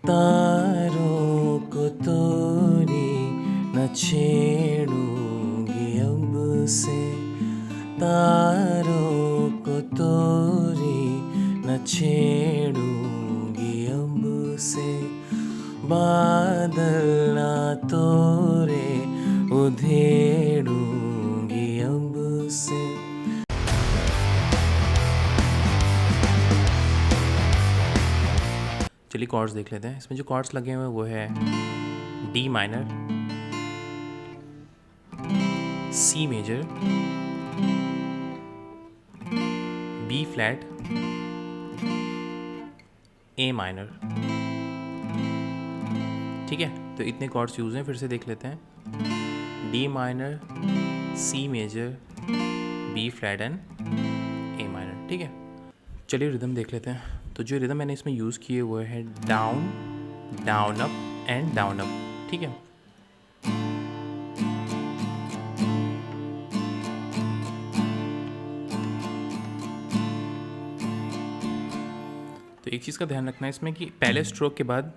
तारों को तोड़ी न छेड़ूंगी अब से, तारों को तोड़ी न छेड़ूंगी अब से, बादल ना तोड़े उधेड़ूंगी अब से। चलिए कॉर्ड्स देख लेते हैं। इसमें जो कॉर्ड्स लगे हुए हैं वो है D minor, C major, B flat, A minor. ठीक है, तो इतने कॉर्ड्स यूज हैं, फिर से देख लेते हैं। D minor, C major, B flat and A minor. ठीक है, चलिए रिदम देख लेते हैं। तो जो रिदम मैंने इसमें यूज़ किए वो है down, down up and down up. ठीक है, तो एक चीज़ का ध्यान रखना है इसमें कि पहले स्ट्रोक के बाद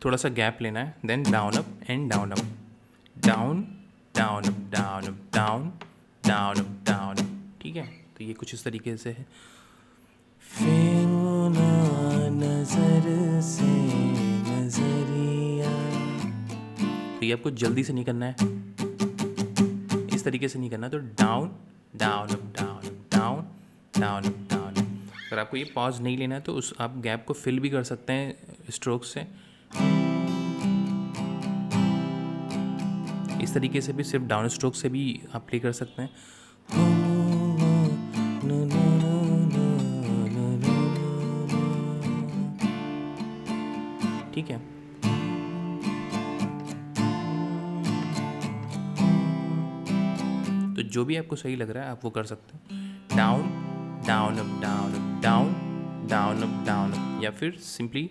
थोड़ा सा गैप लेना है, then down up and down up, down down up down up down down up down up. ठीक है, तो ये कुछ इस तरीके से है। नजर से नजरिया, तो ये आपको जल्दी से नहीं करना है, इस तरीके से नहीं करना है। तो down down up down up down down up down up. अगर आपको ये पॉज नहीं लेना है तो उस आप गैप को फिल भी कर सकते हैं स्ट्रोक से। इस तरीके से भी सिर्फ डाउन स्ट्रोक से भी आप प्ले कर सकते हैं। ठीक है, तो जो भी आपको सही लग रहा है आप वो कर सकते हैं। Down down up down up down down up down up, या फिर सिंपली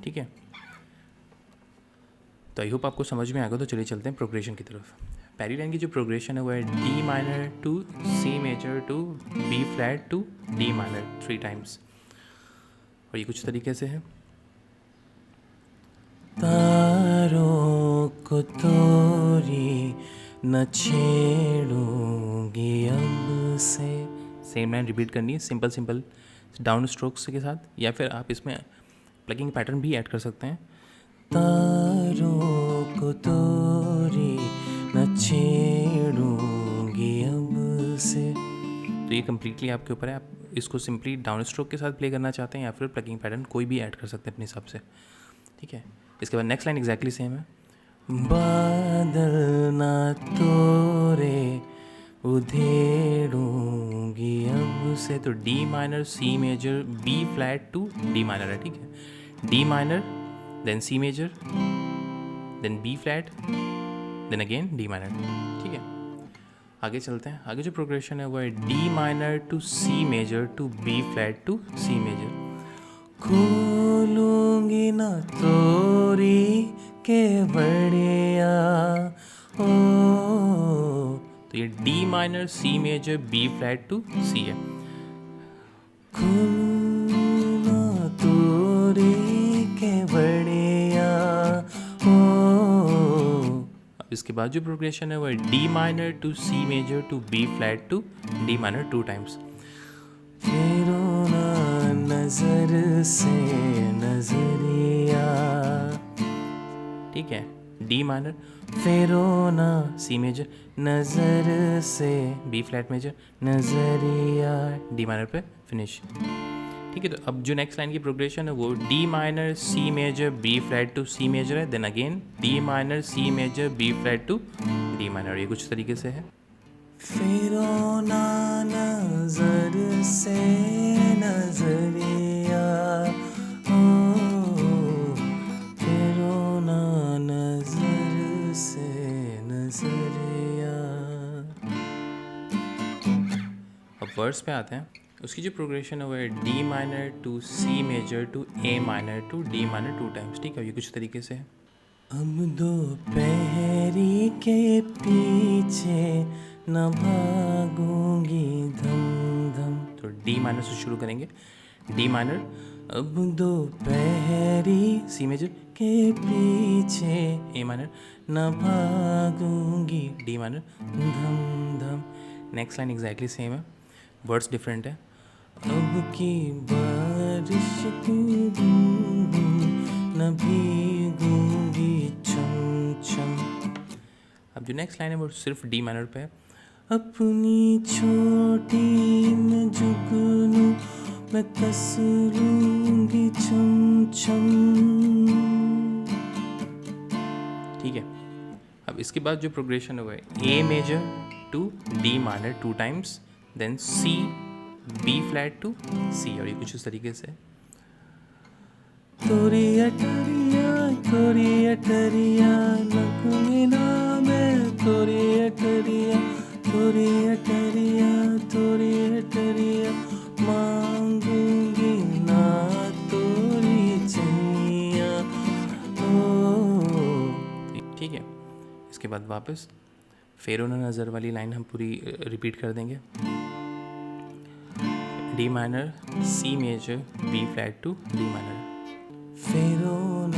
ठीक है। तो आई होप आपको समझ में आ गया। तो चलिए चलते हैं प्रोग्रेशन की तरफ। पहली लाइन की जो प्रोग्रेशन है वो है D minor to C major to B flat to D minor 3 times, और ये कुछ तरीके से है। तारों को तोड़ी न छेड़ूंगी अब से। सेम लाइन रिपीट करनी है सिंपल सिंपल डाउन स्ट्रोक्स के साथ, या फिर आप इसमें प्लगिंग पैटर्न भी ऐड कर सकते हैं। तारों को तोड़ी न छेड़ूंगी अब से। तो ये कम्प्लीटली आपके ऊपर है, आप इसको सिंपली डाउन स्ट्रोक के साथ प्ले करना चाहते हैं या फिर प्लगिंग पैटर्न कोई भी ऐड कर सकते हैं अपने हिसाब से। ठीक है, इसके बाद नेक्स्ट लाइन एग्जैक्टली सेम है। बादल ना तोड़े उधेड़ूंगी अब से। तो D minor C major B flat to D minor है। ठीक है, D minor then C major then B flat then again D minor. ठीक है, आगे चलते हैं। आगे जो प्रोग्रेशन है वो है D minor to C major to B flat to C major. खोलूंगी ना तोरी के बढ़िया ओ, तो ये D minor C major B flat to C है। खोलूंगा तोरी के बढ़िया ओ। अब इसके बाद जो प्रोग्रेशन है वो है D minor to C major to B flat to D minor 2 times. फेरो ना नजर से नजरिया। ठीक है, डी माइनर फेरो ना सी मेजर नजर से बी फ्लैट मेजर नजरिया डी माइनर पे फिनिश। ठीक है, तो अब जो नेक्स्ट लाइन की प्रोग्रेशन है वो D minor C major B flat to C major है, then again D minor C major B flat to D minor. ये कुछ तरीके से है। फेरो ना नजर से नजरिया ओ, फेरो ना नजर से नजरिया। अब वर्स पे आते हैं। उसकी जो प्रोग्रेशन है वो है D minor to C major to A minor to D minor 2 times. ठीक है, ये कुछ तरीके से है। अब दोपहरी के पीछे न भागूंगी धम धम। तो डी माइनर से शुरू करेंगे, डी माइनर, अब दोपहरी सी मेजर के पीछे ए माइनर, न भागूंगी डी माइनर धम धम। नेक्स्ट लाइन एग्जैक्टली सेम है, वर्ड्स डिफरेंट है। अब की बारिश की न भीगूंगी छम छम। अब जो नेक्स्ट लाइन है वो सिर्फ डी माइनर पे है। अपनी छोटी मैं जुगनू मैं कस लूंगी छम छम। ठीक है, अब इसके बाद जो प्रोग्रेशन हुआ है A major to D minor 2 times, then C B flat to C, और ये कुछ इस तरीके से। तोरी अटरिया लखमीना में, तोरी अटरिया मांगूंगी ना तोरी चैया ओ। ठीक है, इसके बाद वापस फेरो न नज़र वाली लाइन हम पूरी रिपीट कर देंगे। D minor C major B flat to D minor. फेरो न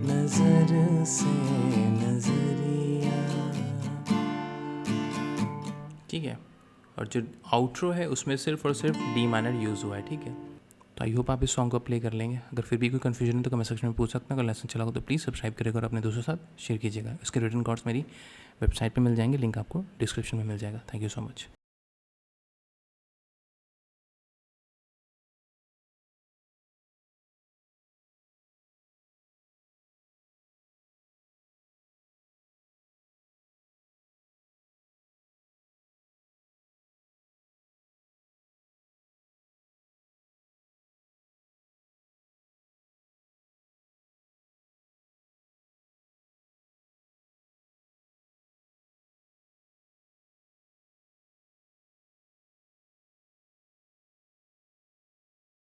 नजर से नजरिया। ठीक है, और जो आउट्रो है उसमें सिर्फ और सिर्फ डी माइनर यूज़ हुआ है। ठीक है, तो आई होप आप इस सॉन्ग को प्ले कर लेंगे। अगर फिर भी कोई कन्फ्यूजन है तो कमेंट सेक्शन में पूछ सकते हैं। अगर लेसन चला हो तो प्लीज़ सब्सक्राइब करेगा और अपने दोस्तों के साथ शेयर कीजिएगा। इसके रिटन कोड्स मेरी वेबसाइट पे मिल जाएंगे, लिंक आपको डिस्क्रिप्शन में मिल जाएगा। Thank you so much.